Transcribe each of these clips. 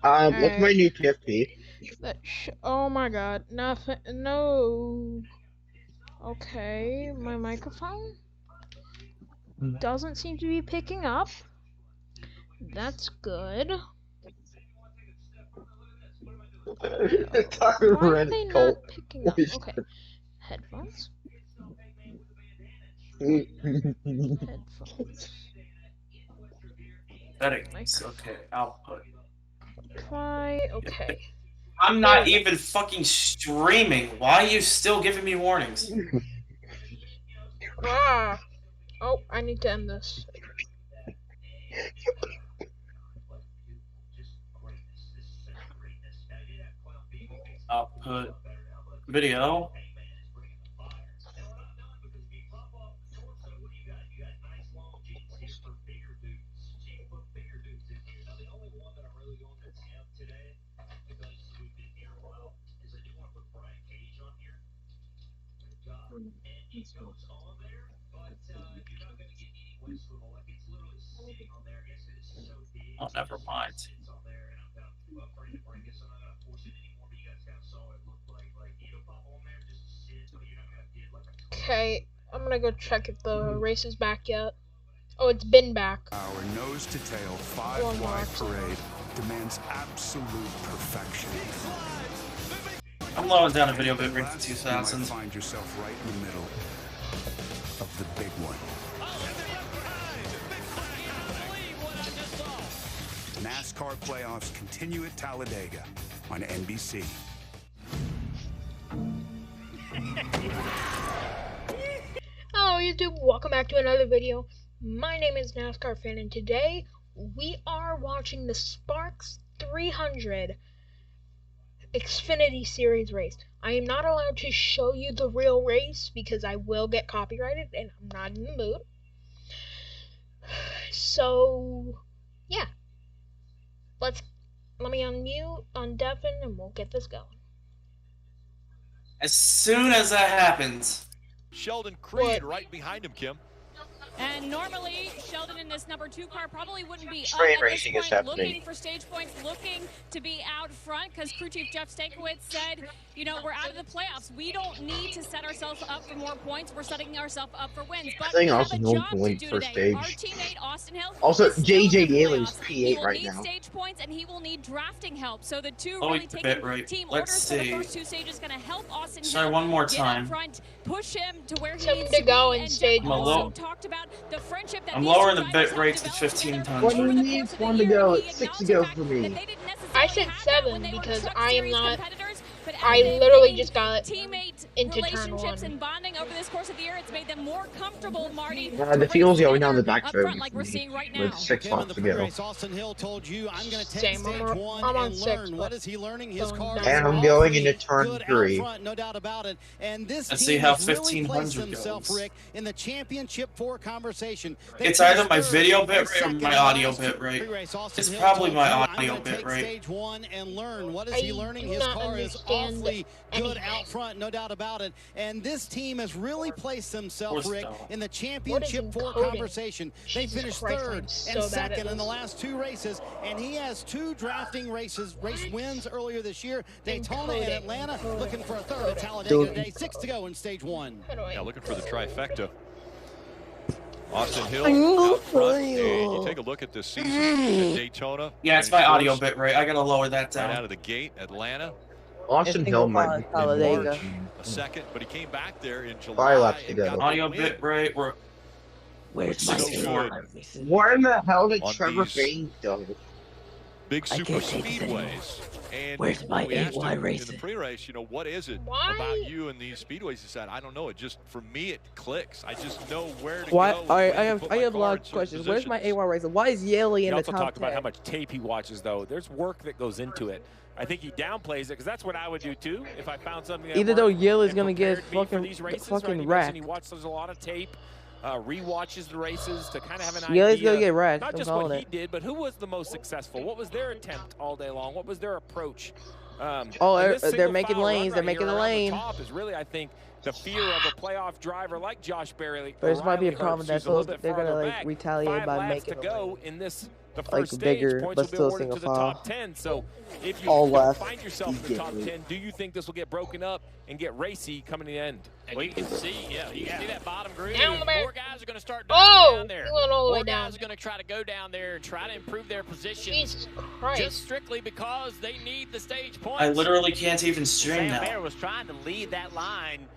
What's my Alright. new TFT? Oh my god. Nothing. No. Okay. My microphone doesn't seem to be picking up. That's good. It's Why are already they not cold. picking up? Okay. Headphones. Headphones. Settings. Okay, output. Try. Okay. I'm There not we go. even fucking streaming. Why are you still giving me warnings? Ah. Oh, I need to end this. Output video. Oh, never mind. Okay, I'm gonna go check if the race is back yet. Oh, it's been back. Our nose-to-tail five-wide parade demands absolute perfection. I'm lowering down a video bit rate to You 2000. might find yourself right in the middle of the big one. NASCAR playoffs continue at Talladega on NBC. Hello YouTube, welcome back to another video. My name is Nascar Fan and today we are watching the Sparks 300 Xfinity Series race. I am not allowed to show you the real race because I will get copyrighted and I'm not in the mood. So, yeah. Let me unmute, undeafen, and we'll get this going. As soon as that happens, Sheldon Creed right behind him, Kim. And normally, Sheldon in this number 2 car probably wouldn't be up Train at racing this is point, happening. looking for stage points, looking to be out front, because crew chief Jeff Stankiewicz said, you know, we're out of the playoffs. We don't need to set ourselves up for more points. We're setting ourselves up for wins. But we have a job to do today. Our teammate, Austin Hill, Also, is still in JJ the Daly's playoffs. He P8 will right need now. stage points, and he will need drafting help. So the two oh, really wait, taking bit rate. team Let's orders for the see. first 2 stages going to help Austin Sorry, Hill one more get time. up front, push him to where he Tell him needs to to go be. in And stage Jeff I'm also one. talked about the friendship that I'm these two lowering the drivers bit have rate to developed 15 together tons. over the needs course of the one to year, go. and he It's 6 to acknowledged the go fact for that me. they didn't I necessarily said have that when 7 they were because Truck I am Series not. competitors, but as I they've literally gained just got teammate into turn relationships 1. and bonding over this course of the year, it's made them more comfortable, Marty, The to race fuel's going down together the back up road front like for we're me seeing right with now. 6 Kim in laps the to go. pre-race, Austin Hill told you, I'm going to take Same, stage one I'm on and 6, learn. What is he learning? His going car down. is And I'm going awfully into turn good 3. out front, no doubt about it. And this Let's team see how has really placed 1500 themselves, goes. Rick, in the championship 4 conversation. It's either my video bit rate or my audio bit rate. It's probably my audio bit rate. Stage 1 and learn. What is I he learning? do His not car is understand awfully good anything. out front, no doubt about it. And this team has really placed themselves, Rick, in the championship 4 encoding? conversation. They Jesus finished Christ, 3rd I'm and so bad at 2nd in the this. last 2 races, and he has 2 drafting race wins earlier this year. Daytona and Atlanta, looking for a 3rd at Talladega today. 6 to go in stage 1. Yeah, looking for the trifecta. Austin Hill out front, and you take a look at this season at Daytona. Yeah, it's my audio bit rate. I gotta lower that Right out down. of the gate, Atlanta, Austin Hill might be March, a second, but he came back there in 5 July laps to and go. got the Audio win. bit rate. Where's my So AY? good. Where in the hell did On Trevor these- Baynes go? Big I super can't take this anymore. speedways. And Where's my we asked AY him in racing? the pre-race, you know, what is it Why? about you and these speedways? He said, I don't know. It just, for me, it clicks. I just know where to Why? go. All right, when I to have put I my have a car lot in of certain questions. Where's my positions. AY racer? Why is Yelly He in the also top talked about 10? how much tape he watches, though. There's work that goes into it. I think he downplays it because that's what I would do too if I found something. That Either though worked Yelly's and gonna get prepared me for fucking these races, fucking right? He mentioned wrecked. He watches a lot of tape, rewatches the races to kind of have an Yelly's idea. gonna get wrecked. Not I'm just calling what he it. did, but who was the most successful? What was their attempt all day long? What was their approach? Oh, and this they're single making file run lanes. They're right making here the around lane. top is really, I think, the fear of a playoff driver like Josh Barry. But this might be a Riley problem Herbst, that who's a little bit they're gonna farther like back. retaliate 5 by laps making to the go lane. in this the first like stage, bigger, points but will be still awarded single to the file. top 10. So if you All left, find yourself in the top 10, do you think this will get broken up and get racy coming to the end? And you can see, you can see that bottom groove. Down the back. More guys are going to start down there. He went all the way More down. guys are going to try to go down there and try to improve their positions. Jesus Christ. Just strictly because they need the stage points. I literally can't even stream Sam now. Bear was trying to lead that line.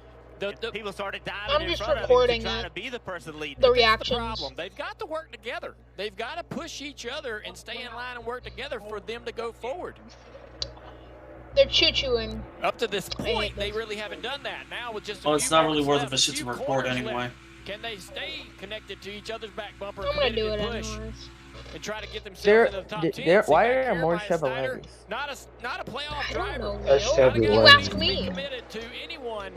People started diving I'm in just front of him recording to try to be the person leading. the it. reactions. The problem. They've got to work together. They've got to push each other and stay in line and work together for them to go forward. They're choo-chooing. Up to this point, they really haven't done that. Now with just a Well, few it's not really moments worth left, of a shit few to record corners anyway. left, can they stay connected to each other's back bumper, I'm gonna do committed it and push, anyways. and try to get themselves into the top 10? Why See, are back there here, more Ryan Snyder, Chevrolets? not a playoff I don't driver. know, That's Leo. Chevy You Lane. ask me. Committed to anyone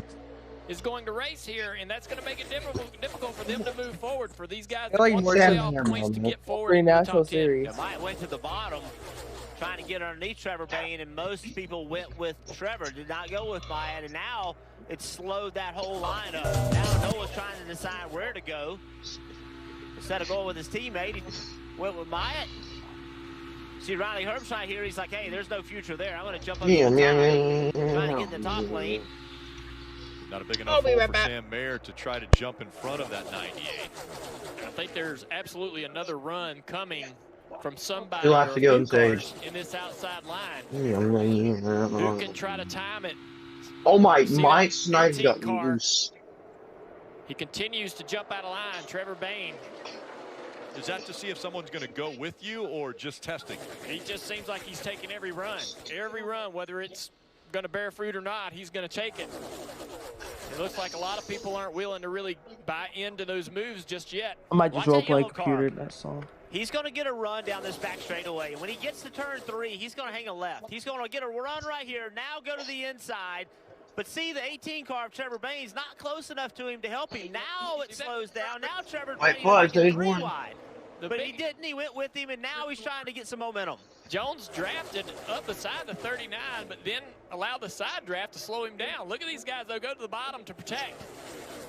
is going to race here, and that's going to make it difficult for them to move forward. For these guys that like want more playoff Chevy points to Lane. get forward Three in the national top 10. series. Yeah, Mike went to the bottom trying to get underneath Trevor Bayne, and most people went with Trevor, did not go with Myatt, and now it's slowed that whole line up. Now Noah's trying to decide where to go. Instead of going with his teammate, he went with Myatt. See Riley Herbst right here, he's like, hey, there's no future there. I'm going to jump up Yeah, to the yeah, top, trying to get in the top lane. Not a big I'll enough be hole right for back. Sam Mayer to try to jump in front of that 98. I think there's absolutely another run coming from somebody You'll have to go or on cars stage. in this outside line Oh who can try to time it. my, See my that snipe 18 got car. loose. He continues to jump out of line. Trevor Bayne. Is that to see if someone's going to go with you or just testing? He just seems like he's taking every run. Every run, whether it's going to bear fruit or not, he's going to take it. It looks like a lot of people aren't willing to really buy into those moves just yet. I might just Watch role that play yellow computer car. that song. He's going to get a run down this back straightaway. When he gets to turn 3, he's going to hang a left. He's going to get a run right here. Now go to the inside. But see, the 18 car of Trevor Bayne's not close enough to him to help him. Now it slows down. Now Trevor White Bayne flag, is stage 3 one. wide. But he didn't. He went with him, and now he's trying to get some momentum. Jones drafted up beside the 39, but then allowed the side draft to slow him down. Look at these guys, they'll go to the bottom to protect.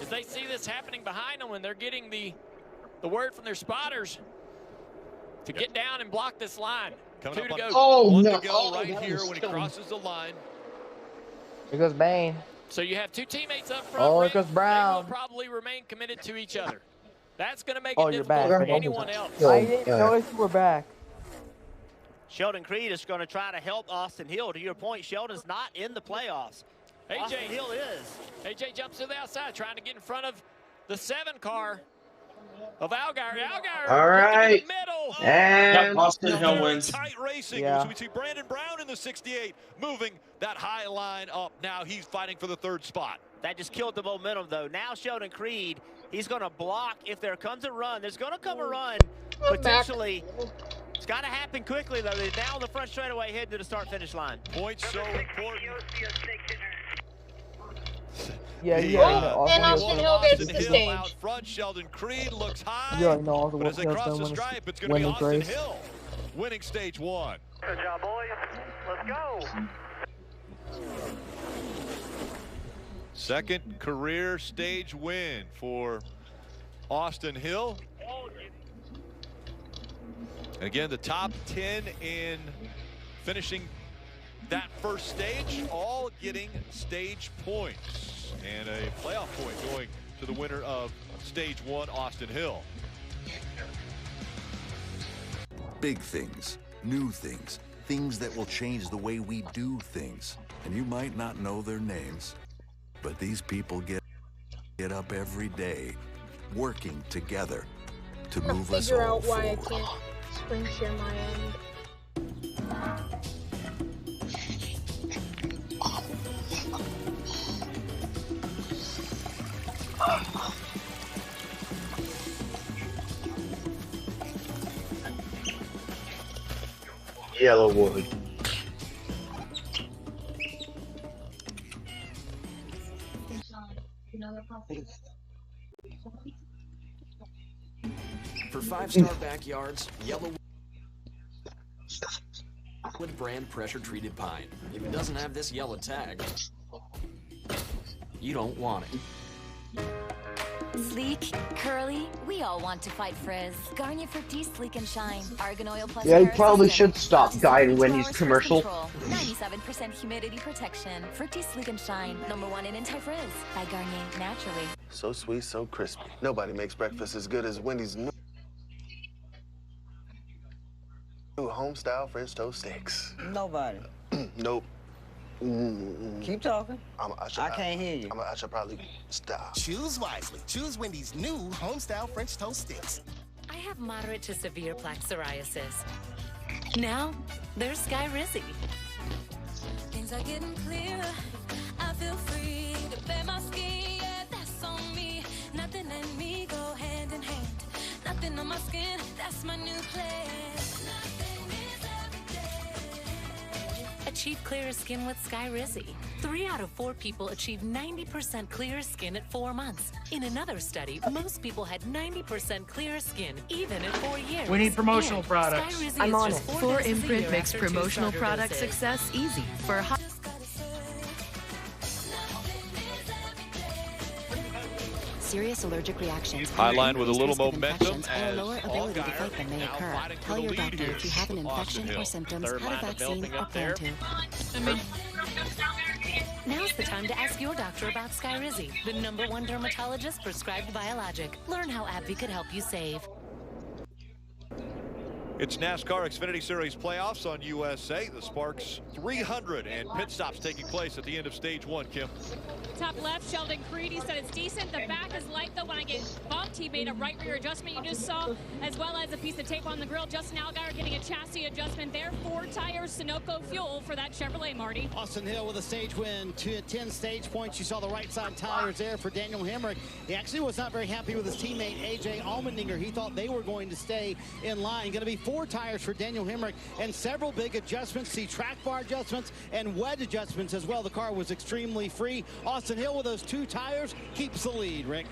As they see this happening behind them, and they're getting the word from their spotters to get down and block this line. Coming 2 to go. Oh, One no. to go Oh, right that here was when he killing me. crosses the line. Here goes Bane. So you have 2 teammates up front. Oh, here Rick. goes Brown. They will probably remain committed to each other. That's going to make Oh, it you're difficult back. for anyone else. Yo, I didn't notice you were back. Sheldon Creed is going to try to help Austin Hill. To your point, Sheldon's not in the playoffs. Austin AJ Hill is. AJ jumps to the outside, trying to get in front of the 7 car of Algar. Algar. All right. In the middle. And Austin Hill wins. Tight racing. Yeah. So we see Brandon Brown in the 68 moving that high line up. Now he's fighting for the 3rd spot. That just killed the momentum, though. Now Sheldon Creed, he's going to block if there comes a run. There's going to come a run, I'm back. potentially. It's got to happen quickly, though. They're down the front straightaway heading to the start-finish line. Points so important. Yeah, The, yeah. and Austin Hill gets Austin the Hill stage. out front. Sheldon Creed looks high. You already know all the But as they Hills cross done the when stripe, it's going to win be the Austin race. Hill winning stage 1. Good job, boys. Let's go. Second career stage win for Austin Hill. And again, the top 10 in finishing that first stage, all getting stage points. And a playoff point going to the winner of stage 1, Austin Hill. Big things, new things, things that will change the way we do things. And you might not know their names, but these people get up every day, working together to I'm gonna move us figure all out why I forward. can't screen share my end. yellow wood. For 5-star backyards, Yellowwood brand pressure treated pine. If it doesn't have this yellow tag, you don't want it. Sleek, curly, we all want to fight frizz. Garnier Fructis Sleek and Shine. Argan Oil Plus. Yeah, he probably should stop Guy in Wendy's commercial. 97% humidity protection. Fructis Sleek and Shine. #1 in anti-frizz by Garnier Naturally. So sweet, so crispy. Nobody makes breakfast as good as Wendy's new home-style French toast sticks. Nobody. Nope. Keep talking. I can't hear you. I should probably stop. Choose wisely. Choose Wendy's new home-style French toast sticks. I have moderate to severe plaque psoriasis. Now, there's Sky Rizzy. Things are getting clearer. I feel free to bear my skin. Yeah, that's on me. Nothing and me go hand in hand. Nothing on my skin. That's my new plan. Achieve clearer skin with Sky Rizzy. 3 out of 4 people achieve 90% clearer skin at 4 months. In another study, most people had 90% clearer skin, even at 4 years. We need promotional And products. Sky Rizzy I'm is on just it. 4 4 doses a Imprint year makes after 2 promotional starter product doses. success easy for hot. Serious allergic reactions. Highline with a little momentum and a as lower ability to fight them may occur. Tell your doctor if you have an infection or symptoms, had a vaccine, or plan to. Now's the time to ask your doctor about Sky Rizzy, the #1 dermatologist prescribed biologic. Learn how AbbVie could help you save. It's NASCAR Xfinity Series playoffs on USA. The Sparks 300 and pit stops taking place at the end of stage 1, Kim. Top left, Sheldon Creed, he said it's decent. The back is light, though. When I get bumped, he made a right rear adjustment you just saw, as well as a piece of tape on the grill. Justin Allgaier getting a chassis adjustment there. 4 tires, Sunoco fuel for that Chevrolet, Marty. Austin Hill with a stage win, 10 stage points. You saw the right side tires there for Daniel Hemrick. He actually was not very happy with his teammate, AJ Allmendinger. He thought they were going to stay in line. Going to be 4 tires for Daniel Hemrick and several big adjustments. See track bar adjustments and wedge adjustments as well. The car was extremely free. Austin Hill with those 2 tires keeps the lead, Rick.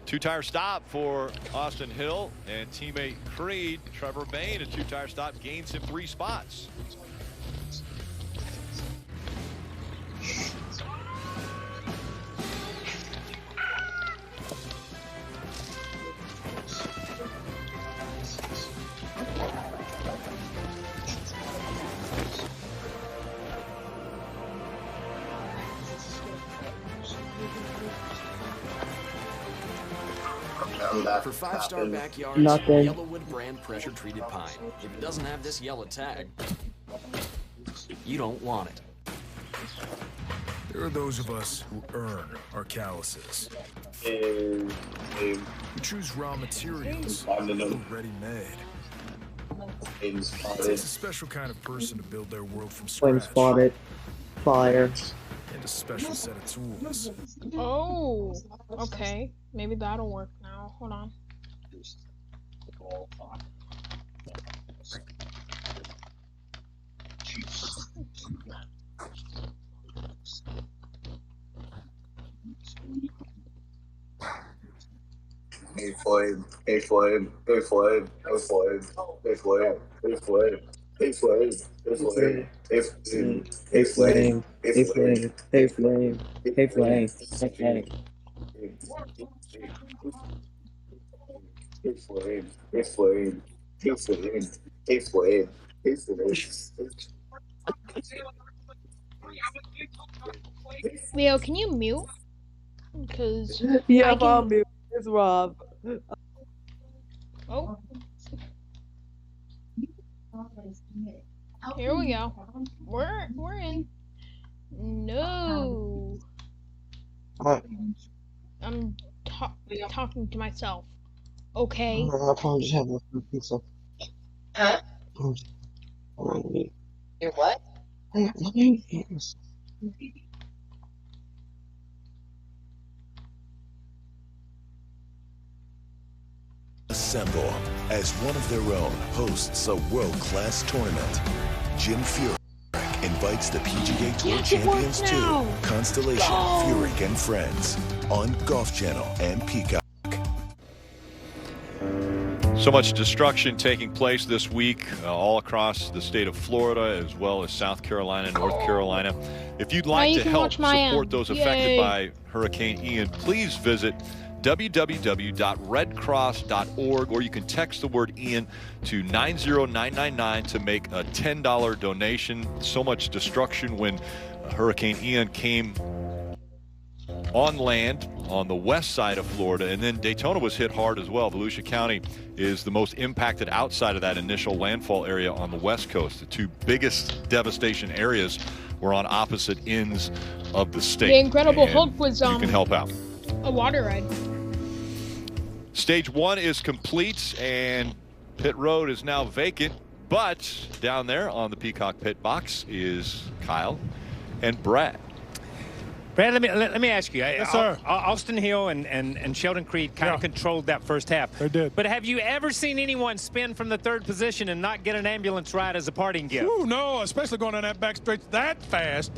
2-tire stop for Austin Hill and teammate Creed. Trevor Bayne, a 2-tire stop, gains him 3 spots. For 5-star backyards, Nothing. Yellowwood brand pressure treated pine. If it doesn't have this yellow tag, you don't want it. There are those of us who earn our calluses. We choose raw materials, ready-made. It takes a special kind of person to build their world from Flame scratch. spotted. Fire. And a special set of tools. Oh, okay. Maybe that'll work now. Hold on. Hey Floyd, hey Floyd, hey Floyd, hey Floyd, hey Floyd, hey Floyd, hey Floyd, hey Floyd, hey Floyd, Hey flame, hey flame, hey flame, hey flame, okay. Hey Floyd, hey Floyd, hey Floyd, hey Floyd, hey Floyd. Leo, can you mute? Because Yeah, I can... I'll mute. It's Rob. Oh. Here we go. We're in. No. What? I'm talking to myself. Okay. I'll probably just have a pizza. Huh? You're what? Hey, let me eat this. Assemble as one of their own hosts a world-class tournament. Jim Furyk invites the PGA Tour champions to Constellation, Furyk and Friends on Golf Channel and Peacock. So much destruction taking place this week all across the state of Florida, as well as South Carolina, North Carolina. If you'd like to help support those affected by Hurricane Ian, please visit www.redcross.org, or you can text the word Ian to 90999 to make a $10 donation. So much destruction when Hurricane Ian came on land on the west side of Florida, and then Daytona was hit hard as well. Volusia County is the most impacted outside of that initial landfall area on the west coast. The two biggest devastation areas were on opposite ends of the state. The Incredible Hulk was you can help out. A water ride. Stage 1 is complete and pit road is now vacant, but down there on the Peacock pit box is Kyle and Brad. Brad, let me ask you. Yes, sir. Austin Hill and Sheldon Creed kind of controlled that first half. They did. But have you ever seen anyone spin from the third position and not get an ambulance ride as a parting gift? Ooh, no, especially going down that back stretch that fast.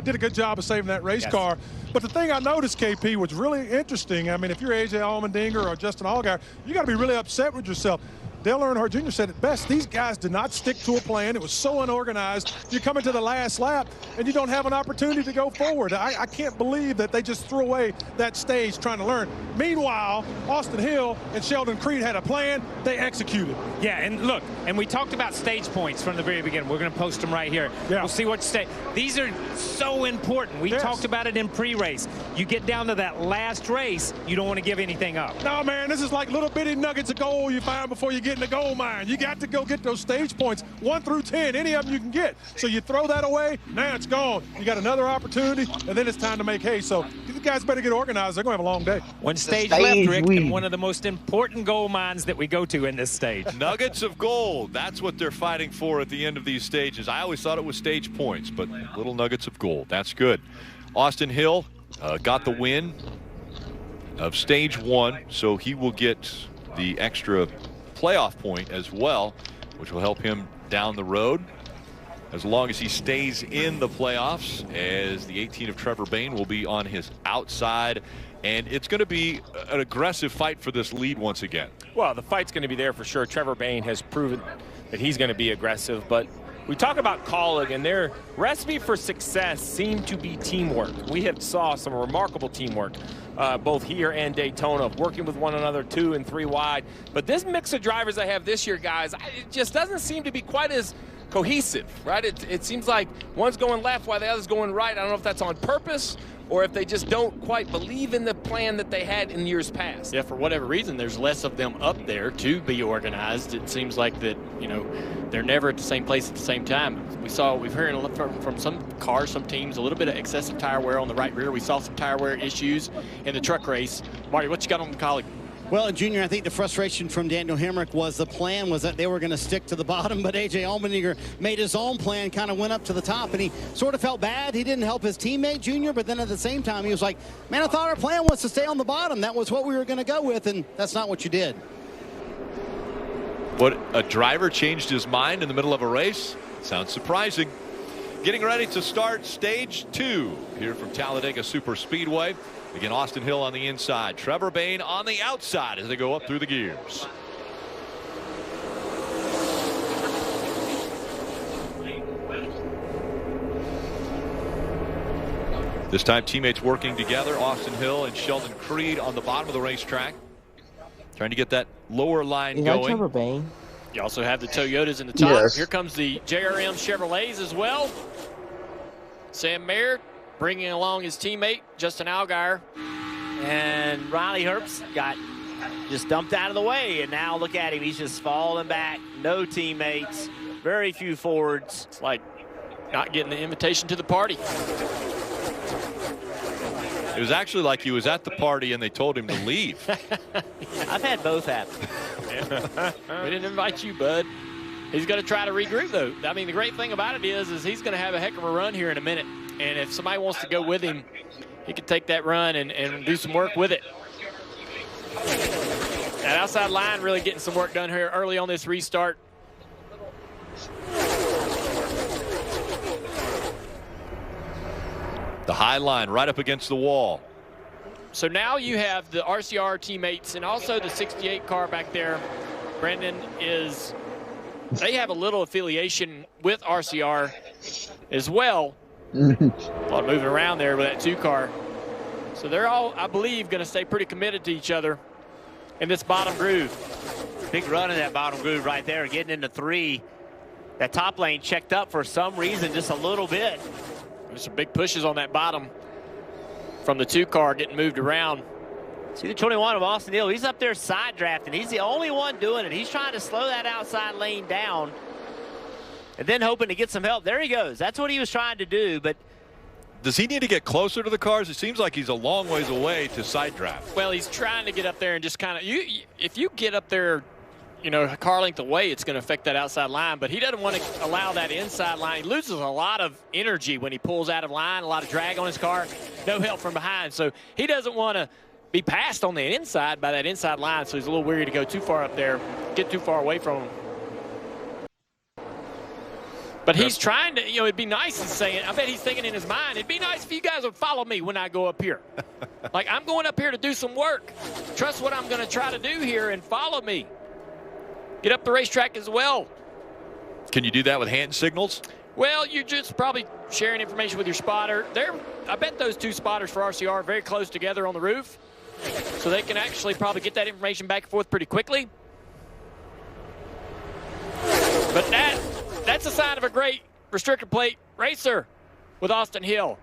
Did a good job of saving that race car. But the thing I noticed, KP, was really interesting. I mean, if you're AJ Allmendinger or Justin Allgaier, you got to be really upset with yourself. Dale Earnhardt Jr. said it best. These guys did not stick to a plan. It was so unorganized. You come into the last lap, and you don't have an opportunity to go forward. I can't believe that they just threw away that stage trying to learn. Meanwhile, Austin Hill and Sheldon Creed had a plan. They executed. Yeah, and look, and we talked about stage points from the very beginning. We're going to post them right here. Yeah. We'll see what stage. These are so important. We talked about it in pre-race. You get down to that last race, you don't want to give anything up. No, man, this is like little bitty nuggets of gold you find before you get in the gold mine. You got to go get those stage points, 1 through 10, any of them you can get. So you throw that away, now it's gone. You got another opportunity, and then it's time to make hay. So these guys better get organized. They're going to have a long day. One stage left, Rick, and one of the most important gold mines that we go to in this stage. Nuggets of gold. That's what they're fighting for at the end of these stages. I always thought it was stage points, but little nuggets of gold. That's good. Austin Hill got the win of stage 1, so he will get the extra playoff point as well, which will help him down the road as long as he stays in the playoffs, as the 18 of Trevor Bayne will be on his outside, and it's going to be an aggressive fight for this lead once again. Well, the fight's going to be there for sure. Trevor Bayne has proven that he's going to be aggressive, but we talk about Kaulig, and their recipe for success seemed to be teamwork. We have saw some remarkable teamwork, both here and Daytona, working with one another 2 and 3 wide. But this mix of drivers I have this year, guys, it just doesn't seem to be quite as cohesive, right? It seems like one's going left while the other's going right. I don't know if that's on purpose or if they just don't quite believe in the plan that they had in years past. Yeah, for whatever reason, there's less of them up there to be organized. It seems like that, you know, they're never at the same place at the same time. We've heard from some cars, some teams, a little bit of excessive tire wear on the right rear. We saw some tire wear issues in the truck race. Marty, what you got on the Kaulig? Well, Junior, I think the frustration from Daniel Hemrick was the plan was that they were going to stick to the bottom, but A.J. Allmendinger made his own plan, kind of went up to the top, and he sort of felt bad. He didn't help his teammate, Junior, but then at the same time, he was like, man, I thought our plan was to stay on the bottom. That was what we were going to go with, and that's not what you did. What, a driver changed his mind in the middle of a race? Sounds surprising. Getting ready to start stage 2 here from Talladega Superspeedway. Again, Austin Hill on the inside, Trevor Bayne on the outside as they go up through the gears. This time teammates working together, Austin Hill and Sheldon Creed on the bottom of the racetrack, trying to get that lower line going. Trevor Bayne? You also have the Toyotas in the top. Yes. Here comes the JRM Chevrolets as well. Sam Mayer bringing along his teammate, Justin Allgaier. And Riley Herbst got just dumped out of the way, and now look at him. He's just falling back. No teammates, very few forwards. It's like not getting the invitation to the party. It was actually like he was at the party and they told him to leave. I've had both happen. We didn't invite you, bud. He's going to try to regroup, though. I mean, the great thing about it is he's going to have a heck of a run here in a minute. And if somebody wants to go with him, he can take that run and do some work with it. That outside line really getting some work done here early on this restart. The high line right up against the wall. So now you have the RCR teammates and also the 68 car back there Brendan, is they have a little affiliation with RCR as well. A lot of moving around there with that 2-car. So they're all, I believe, going to stay pretty committed to each other in this bottom groove. Big run in that bottom groove right there, getting into 3. That top lane checked up for some reason, just a little bit. There's some big pushes on that bottom from the 2-car getting moved around. See the 21 of Austin Hill, he's up there side drafting. He's the only one doing it. He's trying to slow that outside lane down and then hoping to get some help. There he goes. That's what he was trying to do, but does he need to get closer to the cars? It seems like he's a long ways away to side draft. Well, he's trying to get up there and just kind of, if you get up there, you know, a car length away, it's going to affect that outside line, but he doesn't want to allow that inside line. He loses a lot of energy when he pulls out of line, a lot of drag on his car, no help from behind. So he doesn't want to be passed on the inside by that inside line, so he's a little weary to go too far up there, get too far away from him. But he's trying to, you know, it'd be nice, he's saying, I bet he's thinking in his mind, it'd be nice if you guys would follow me when I go up here. Like, I'm going up here to do some work. Trust what I'm going to try to do here and follow me. Get up the racetrack as well. Can you do that with hand signals? Well, you're just probably sharing information with your spotter. I bet those 2 spotters for RCR are very close together on the roof, so they can actually probably get that information back and forth pretty quickly. But that's a sign of a great restrictor plate racer with Austin Hill.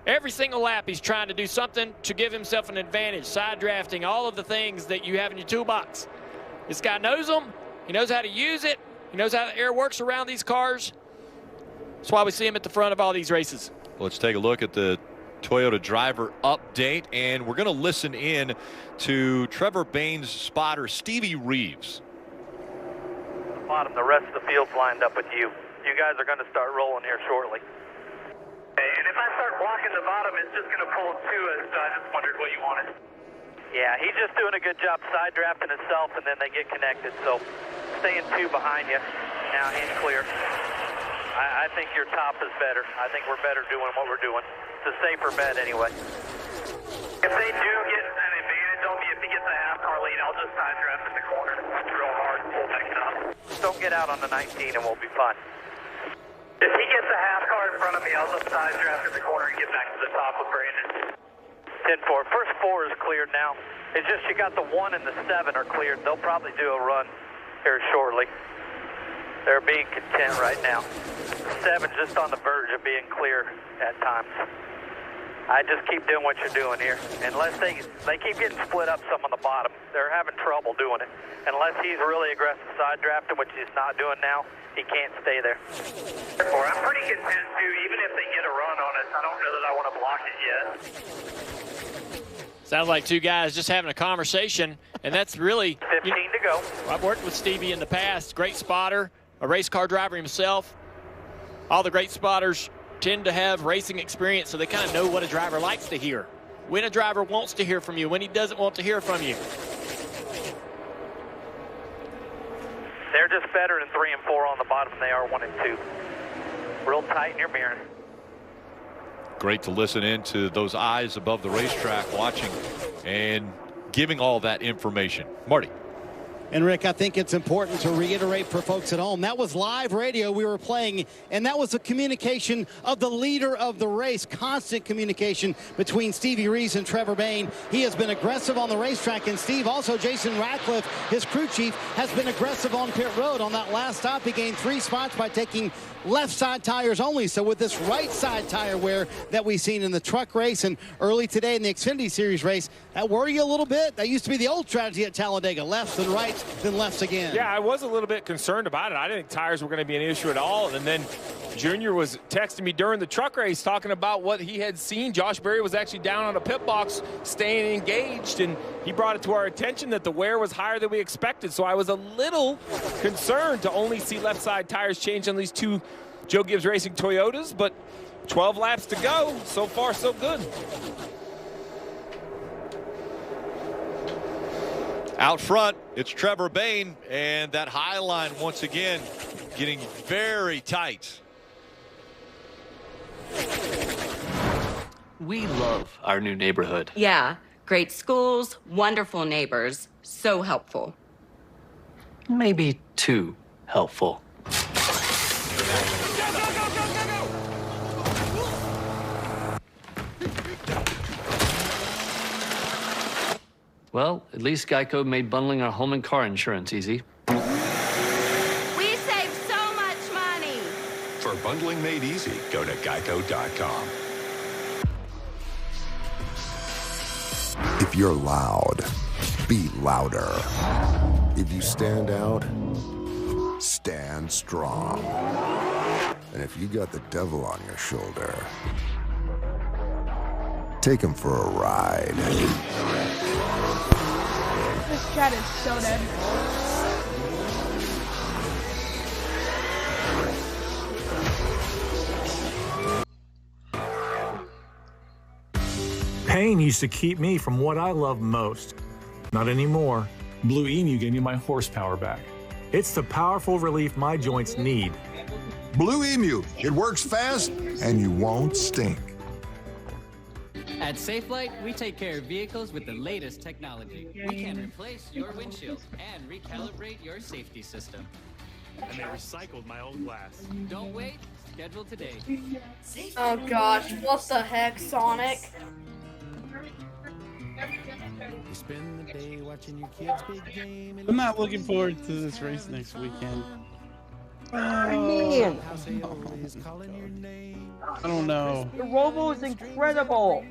Every single lap he's trying to do something to give himself an advantage, side drafting, all of the things that you have in your toolbox. This guy knows them. He knows how to use it. He knows how the air works around these cars. That's why we see him at the front of all these races. Let's take a look at the Toyota driver update, and we're going to listen in to Trevor Bain's spotter, Stevie Reeves. Bottom, the rest of the field's lined up with you. You guys are going to start rolling here shortly. And if I start blocking the bottom, it's just going to pull 2 us. So I just wondered what you wanted. Yeah, he's just doing a good job side drafting himself, and then they get connected. So staying 2 behind you. Now hands clear. I think your top is better. I think we're better doing what we're doing. It's a safer bet anyway. If they do get an advantage on me, if he gets a half-car lead, I'll just side draft in the corner. Real hard, pull back up. just don't get out on the 19 and we'll be fine. If he gets a half car in front of me, I'll just side draft in the corner and get back to the top with Brandon. 10-4. First 4 is cleared now. It's just you got the 1 and the 7 are cleared. They'll probably do a run here shortly. They're being content right now. 7's just on the verge of being clear at times. I just keep doing what you're doing here. Unless they keep getting split up some on the bottom. They're having trouble doing it. Unless he's really aggressive side drafting, which he's not doing now, he can't stay there. I'm pretty content too, even if they get a run on us. I don't know that I want to block it yet. Sounds like two guys just having a conversation, and that's really 15 to go. I've worked with Stevie in the past. Great spotter, a race car driver himself. All the great spotters tend to have racing experience, so they kind of know what a driver likes to hear. When a driver wants to hear from you, when he doesn't want to hear from you. They're just better in 3 and 4 on the bottom than they are 1 and 2. Real tight in your mirror. Great to listen in to those eyes above the racetrack watching and giving all that information. Marty. And Rick, I think it's important to reiterate for folks at home, that was live radio we were playing, and that was the communication of the leader of the race, constant communication between Stevie Reeves and Trevor Bayne. He has been aggressive on the racetrack, and Steve, also Jason Ratcliffe, his crew chief, has been aggressive on pit road. On that last stop, he gained 3 spots by taking left side tires only. So with this right side tire wear that we've seen in the truck race and early today in the Xfinity Series race, that worry you a little bit? That used to be the old strategy at Talladega, lefts and rights, then lefts again. Yeah, I was a little bit concerned about it. I didn't think tires were going to be an issue at all. And then Junior was texting me during the truck race talking about what he had seen. Josh Berry was actually down on a pit box staying engaged, and he brought it to our attention that the wear was higher than we expected. So I was a little concerned to only see left side tires change on these 2 Joe Gibbs Racing Toyotas, but 12 laps to go. So far, so good. Out front, it's Trevor Bayne, and that high line once again getting very tight. We love our new neighborhood. Yeah, great schools, wonderful neighbors, so helpful. maybe too helpful. Well, at least Geico made bundling our home and car insurance easy. We save so much money. For bundling made easy, go to geico.com. If you're loud, be louder. If you stand out, stand strong. And if you got the devil on your shoulder, take him for a ride. This cat is so dead. Pain used to keep me from what I love most. Not anymore. Blue Emu gave me my horsepower back. It's the powerful relief my joints need. Blue Emu, it works fast and you won't stink. At Safelite, we take care of vehicles with the latest technology. We can replace your windshield and recalibrate your safety system. And they recycled my old glass. Don't wait, schedule today. Oh gosh, what the heck, Sonic? I'm not looking forward to this race next weekend. Man. I don't know. The Robo is incredible.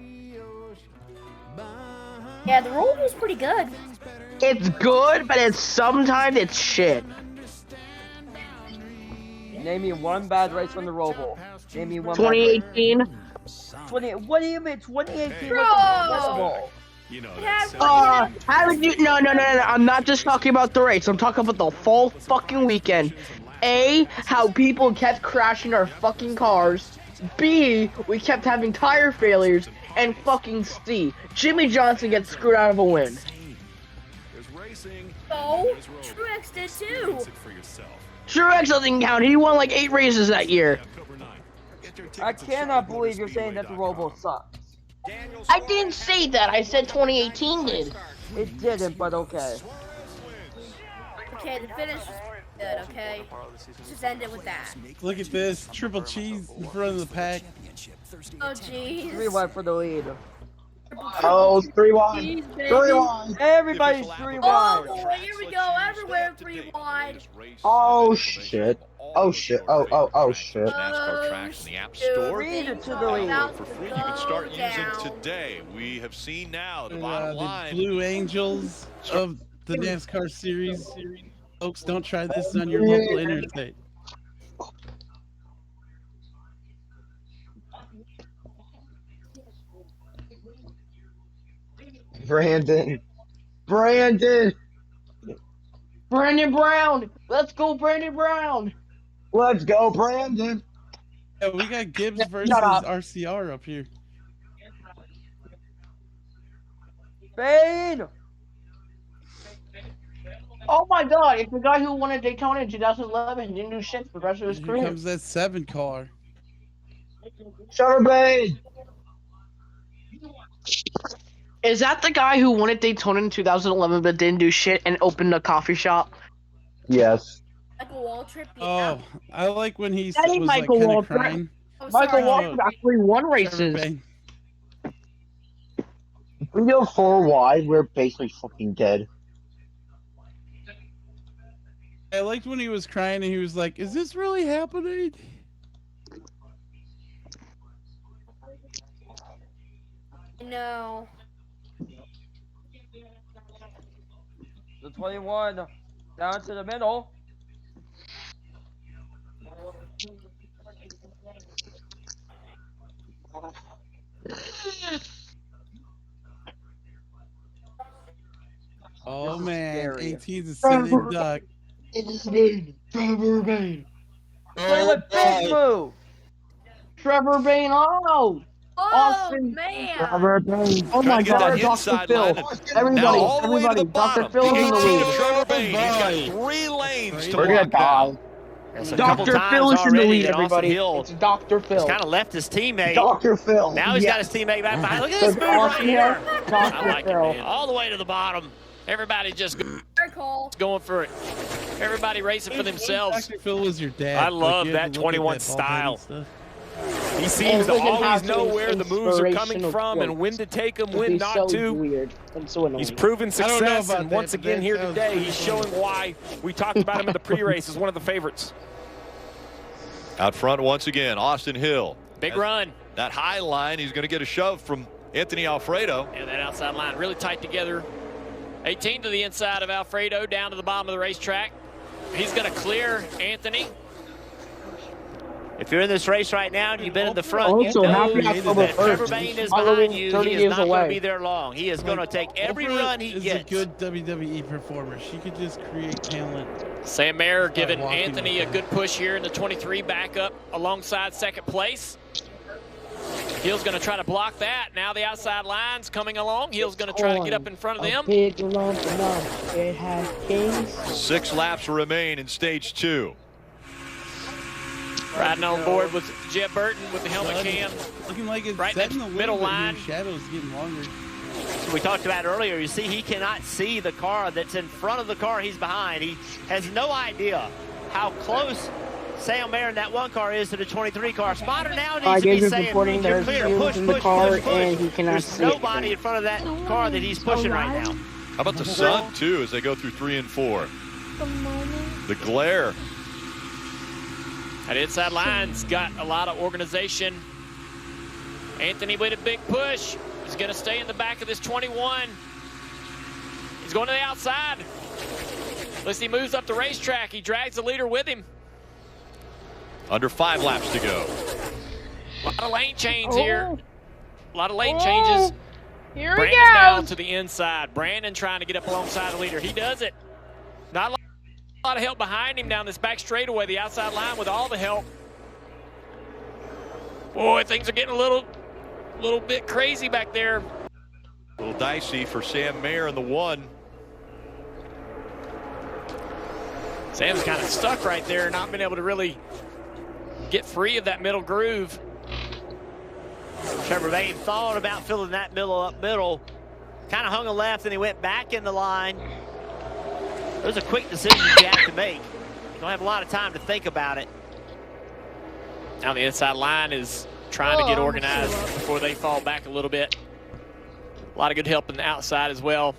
Yeah, the roll was pretty good. It's good, but sometimes it's shit. Name me one bad race from the Robo. Name me one. 2018. 20. What do you mean 2018? Bro! Was You know Haven't you? No. I'm not just talking about the race. I'm talking about the full fucking weekend. A, how people kept crashing our fucking cars. B, we kept having tire failures. And fucking C, Jimmy Johnson gets screwed out of a win. Oh, Truex did too. Truex doesn't count. He won like 8 races that year. I cannot believe you're saying that the Robo sucks. I didn't say that. I said 2018 did. It didn't, but okay. Okay, the finish was good, okay? Just end it with that. Look at this. Triple cheese in front of the pack. Oh, jeez. 3-1 for the lead. Oh, 3-1. 3-1. Everybody's 3-1. Oh, boy, here we go. Everywhere 3-1. Oh, shit. Oh, shit. Oh, shit. NASCAR tracks in the App Store. Read it to the lead. For free, you can start using today. We have seen now the bottom line. The Blue Angels of the NASCAR series. Folks, don't try this on your local interstate. Brandon Brown. Let's go, Brandon Brown. Let's go, Brandon. Yeah, we got Gibbs versus RCR up here. Bane! Oh my god, it's the guy who won a Daytona in 2011 and didn't do shit for the rest of his Here career. comes that 7 car. Trevor Bayne! Is that the guy who won at Daytona in 2011 but didn't do shit and opened a coffee shop? Yes. Michael Waltrip. Oh, I like when he That ain't was like Michael kind of Waltrip. crying. Michael Waltrip actually won races. 304 wide, we're basically fucking dead. I liked when he was crying and he was like, "Is this really happening?" No. The 21 down to the middle. Oh man, scary. 18's a sitting duck. Trevor Bayne. Play the big move. Trevor Bayne, oh! Austin. Man. Trevor Bayne. Oh my Get god, that Dr. inside Phil. line. Now Everybody, all the way to the everybody, Dr. bottom. Phil is in the PG lead. to Trevor Bayne. He's got 3 lanes to We're gonna lock down. die. Yes, a couple Dr. times Phil is in the already lead, that Austin everybody. Hill It's Dr. Phil. He's kind of left his teammate. Dr. Phil. Now he's Yeah. got his teammate back behind. Look at this move right Austin here. Hill, I Dr. like it, Phil. man. All the way to the bottom. Everybody just Call. going for it. Everybody racing for themselves. Dr. Phil was your dad. I love Like, that 21 style. He seems And to look at how always know where the moves are coming inspirational from and when to take them, when not so to. Weird. And so annoying. He's proven I don't know success, about and that, once but again that here sounds today, pretty he's funny. showing why we talked about him in the pre-race as one of the favorites. Out front once again, Austin Hill. Big run. That high line, he's going to get a shove from Anthony Alfredo. And that outside line really tight together. 18 to the inside of Alfredo, down to the bottom of the racetrack. He's going to clear Anthony. If you're in this race right now and you've been in the front, Also, you know happy October that Trevor 1st. Bain is Following behind you. 30 He is years not going to away. be there long. He is going to take every run he is gets. a good WWE performer. She could just create talent. Sam Mayer giving walking Anthony a good push here in the 23 back up alongside second place. Hill's going to try to block that. Now the outside line's coming along. Hill's going to try to get up in front of them. Big lump enough. It has kings. 6 laps remain in stage 2. Riding on board with Jeb Burton with the helmet cam. Looking like it's Right set in in the the middle way, but line. your shadow's getting longer. So we talked about earlier, you see he cannot see the car that's in front of the car he's behind. He has no idea how close Sam Mayer in that one car is to the 23 car. Spotter now needs to be saying, reporting you're there's clear, fumes push, in the push, car push, push. and he cannot There's see nobody it. in front of that car that he's pushing right now. How about the sun, too, as they go through 3 and 4? The glare. That inside line's got a lot of organization. Anthony with a big push. He's going to stay in the back of this 21. He's going to the outside. As he moves up the racetrack, he drags the leader with him. Under 5 laps to go. A lot of lane change here. A lot of lane changes. Here Brandon he now goes. to the inside. Brandon trying to get up alongside the leader. He does it. Not a lot of help behind him down this back straightaway. The outside line with all the help. Boy, things are getting a little bit crazy back there. A little dicey for Sam Mayer in the 1. Sam's kind of stuck right there, not been able to really get free of that middle groove. Trevor Bain thought about filling that middle up middle. Kind of hung a left and he went back in the line. Those are quick decisions you have to make. You don't have a lot of time to think about it. Now the inside line is trying to get organized before they fall back a little bit. A lot of good help in the outside as well.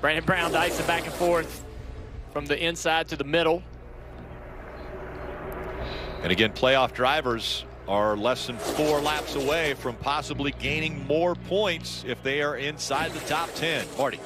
Brandon Brown dicing back and forth from the inside to the middle. And again, playoff drivers are less than 4 laps away from possibly gaining more points if they are inside the top 10. Marty.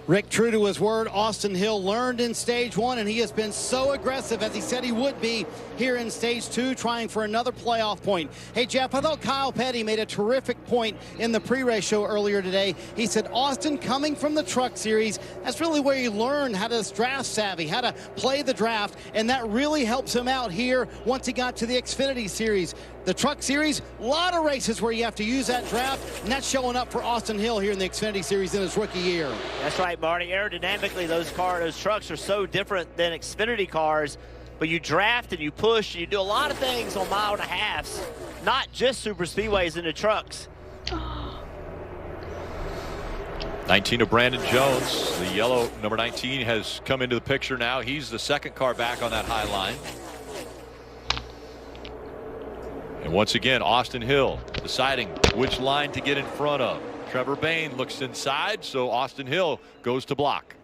Rick, true to his word, Austin Hill learned in stage 1, and he has been so aggressive as he said he would be here in stage 2, trying for another playoff point. Hey, Jeff, I thought Kyle Petty made a terrific point in the pre-race show earlier today. He said, Austin, coming from the Truck Series, that's really where you learn how to draft savvy, how to play the draft, and that really helps him out here once he got to the Xfinity Series. The Truck Series, a lot of races where you have to use that draft, and that's showing up for Austin Hill here in the Xfinity Series in his rookie year. That's right, Marty. Aerodynamically, those trucks are so different than Xfinity cars, but you draft and you push, and you do a lot of things on 1.5 miles, not just super speedways in the trucks. 19 of Brandon Jones. The yellow number 19 has come into the picture now. He's the second car back on that high line. And once again, Austin Hill deciding which line to get in front of. Trevor Bain looks inside, so Austin Hill goes to block.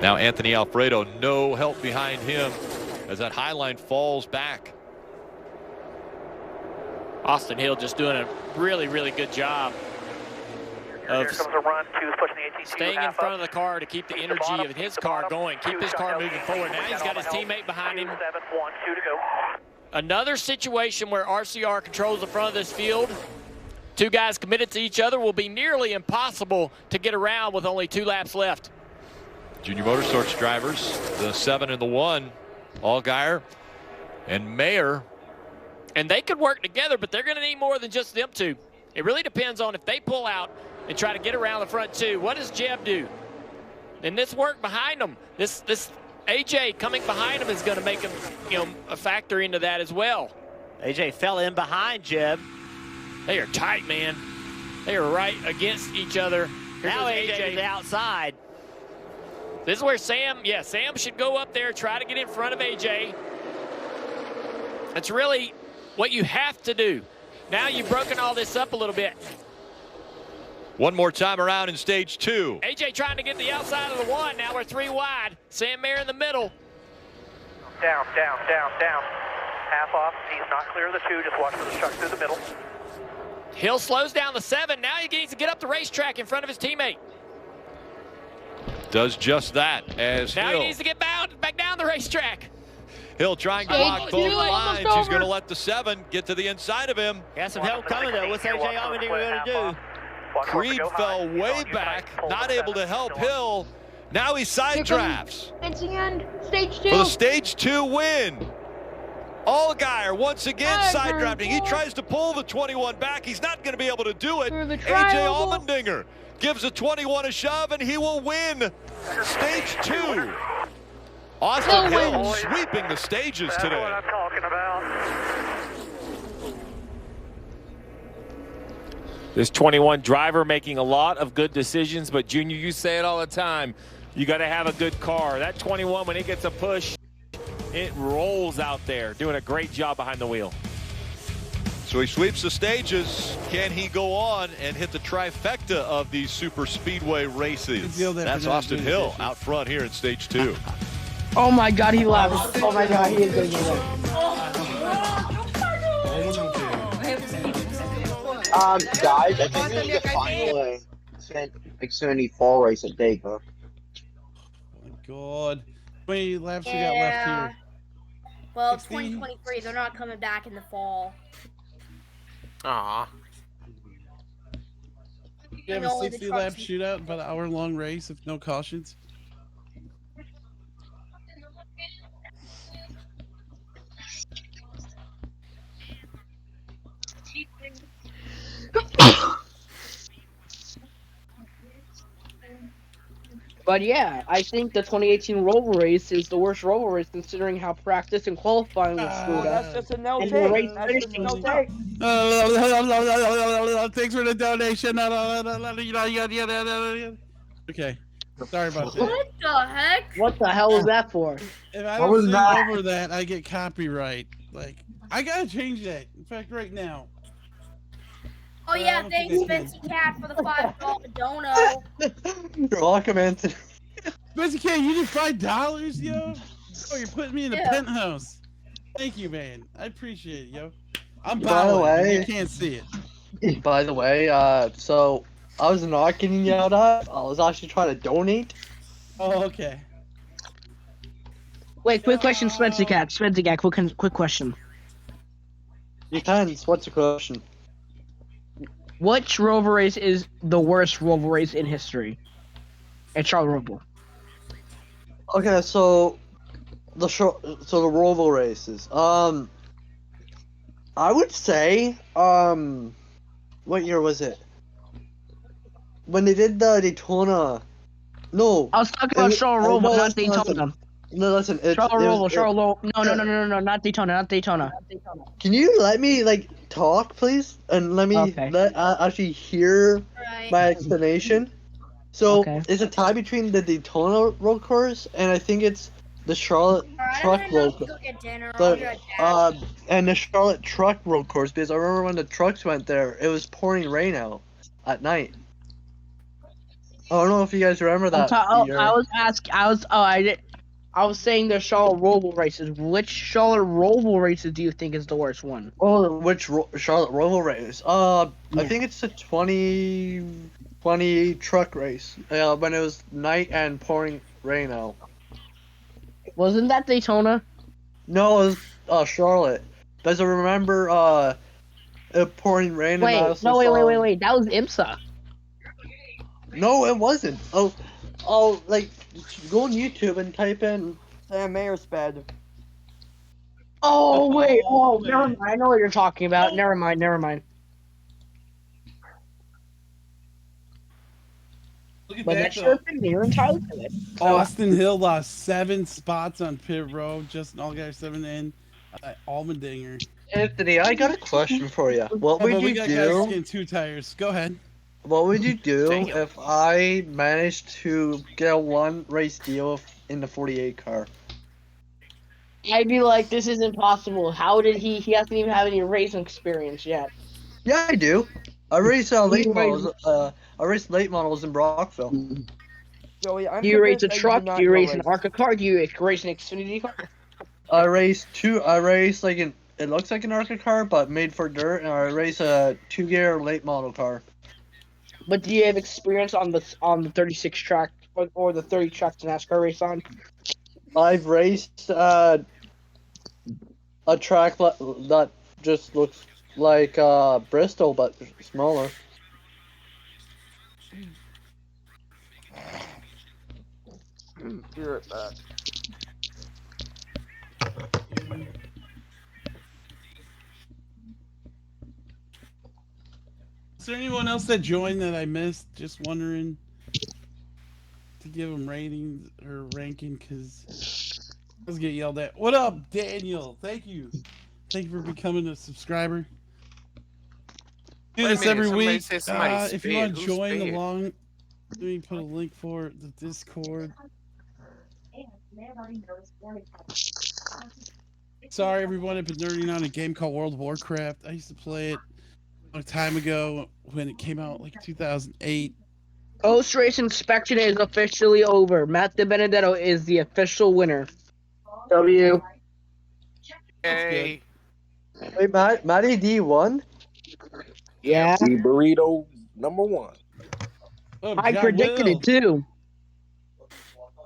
Now Anthony Alfredo, no help behind him as that high line falls back. Austin Hill just doing a really, really good job of staying in front of the car to keep the energy of his car going, keep his car moving forward. Now he's got his teammate behind him. Another situation where RCR controls the front of this field. 2 guys committed to each other will be nearly impossible to get around with only 2 laps left. Junior Motorsports drivers, the 7 and the 1, Allgaier and Mayer. And they could work together, but they're going to need more than just them 2. It really depends on if they pull out and try to get around the front 2. What does Jeb do? And this work behind them, this AJ coming behind him is going to make him, a factor into that as well. AJ fell in behind Jeb. They are tight, man. They are right against each other. Now AJ to the outside. This is where Sam should go up there, try to get in front of AJ. That's really what you have to do. Now you've broken all this up a little bit. One more time around in stage 2. AJ trying to get the outside of the 1. Now we're 3 wide. Sam Mayer in the middle. Down, down, down, down. Half off. He's not clear of the 2. Just watch for the truck through the middle. Hill slows down the 7. Now he needs to get up the racetrack in front of his teammate. Does just that as Now Hill. he needs to get back down the racetrack. Hill trying to block both lines. He's going to let the 7 get to the inside of him. Got some help coming though. What's AJ Allmendinger going to do? Creed fell way back, not able to help Hill. Now he side drafts It's the end. Stage 2. for the stage 2 win. Allgaier once again side drafting. He tries to pull the 21 back. He's not going to be able to do it. AJ Allmendinger gives the 21 a shove, and he will win stage 2. Austin Hill sweeping the stages today. That's what I'm talking about. This 21 driver making a lot of good decisions, but Junior, you say it all the time. You got to have a good car. That 21, when it gets a push, it rolls out there, doing a great job behind the wheel. So he sweeps the stages. Can he go on and hit the trifecta of these super speedway races? That's Austin Hill out front here in stage 2. Oh my God, he left. Oh my God, he is going to get it. Guys, I think we need to final Xfinity fall race at Dayton. Oh my God. How many laps we got left here? Well, 2023, they're not coming back in the fall. Aw. You have a 60-lap shootout, about an hour-long race with no cautions. But yeah, I think the 2018 Roval race is the worst Roval race considering how practice and qualifying was screwed up. That's just a no And take. the race That's just a finishing no sucked. take. Thanks for the donation. Okay. Sorry about that. What the heck? What the hell was that for? If I What don't was sing that? over that, I get copyright. Like, I gotta change that. In fact, right now. Oh yeah, thanks, Fancy Cat, for the $5 dono. You're welcome, Anthony. Fancy Cat, you did $5, yo? Oh, you're putting me in the Yeah. penthouse. Thank you, man. I appreciate it, yo. I'm By the bowing. way- You can't see it. By the way, so I was not getting yelled at. I was actually trying to donate. Oh, okay. Wait, quick question, Spencer Cat. Quick question. Depends. What's the question? Which Roval race is the worst Roval race in history? And Charles Roval. Okay, so the Roval races. I would say, what year was it? When they did the Daytona. No. I was talking about Charles Roval, not Daytona. No, listen. Charles Roval. No, not Daytona. Can you let me talk, please, and let me actually hear my explanation? So it's a tie between the Daytona road course and I think it's the Charlotte Truck road course. And the Charlotte Truck road course, because I remember when the trucks went there, it was pouring rain out at night. I don't know if you guys remember that. I was saying the Charlotte Roval races. Which Charlotte Roval races do you think is the worst one? Oh, which Charlotte Roval race? I think it's the 2020 truck race. When it was night and pouring rain out. Wasn't that Daytona? No, it was Charlotte. Because I remember it pouring rain. Wait, wait. That was IMSA. No, it wasn't. Oh, go on YouTube and type in Sam Mayer sped. Oh wait, never mind. I know what you're talking about. Never mind. Look at But that should have been near entirely good. Austin Hill lost 7 spots on pit road. Justin Allgaier 7 in. Allmendinger. Anthony, I got a question for you. What would you guys do? getting 2 tires. Go ahead. What would you do if I managed to get a one race deal in the 48 car? I'd be like, this is impossible. How did he? He hasn't even had any racing experience yet. Yeah, I do. I race late You race- models. I race late models in Brockville. Joey, I'm Do you race convinced a that you truck? do not Do you know race an racing. ARCA car? Do you race an Xfinity car? I race two. I race like an. It looks like an ARCA car, but made for dirt, and I race a 2-gear late model car. But do you have experience on the 36 track or the 30 track to NASCAR race on? I've raced a track that just looks like Bristol, but smaller. Be right back. Is there anyone else that joined that I missed? Just wondering to give them ratings or ranking because let's get yelled at. What up, Daniel? Thank you. Thank you for becoming a subscriber. Do Wait a this minute, every somebody week. said somebody If you sped. want to Who join sped? along, let me put a link for the Discord. Sorry, everyone. I've been nerding on a game called World of Warcraft. I used to play it a long time ago when it came out, like 2008. Post race inspection is officially over. Matt DiBenedetto is the official winner. W. Hey. Wait, Matty D won? Yeah. The burrito #1. Oh, I John predicted Will. it too.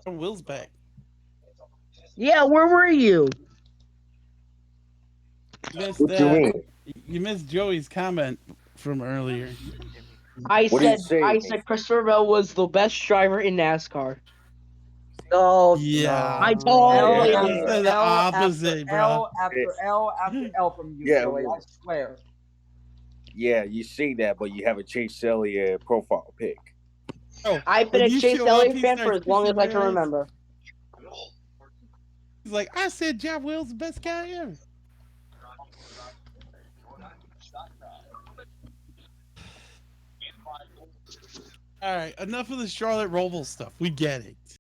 John Will's back. Yeah, where were you? Missed What you that. mean? You missed Joey's comment from earlier. I What did said you say? Christopher Bell was the best driver in NASCAR. No, Yeah, I bro. told You you. said the opposite, bro. L after L after L from you, Yeah, Joey. I well, swear. yeah, you see that, but you have a Chase Elliott profile pic. Oh, I've been when a you Chase show Elliott up, he fan for starts as long as kissing I your can ass. remember. He's like, I said John Will's the best guy ever. All right, enough of the Charlotte Roval stuff. We get it.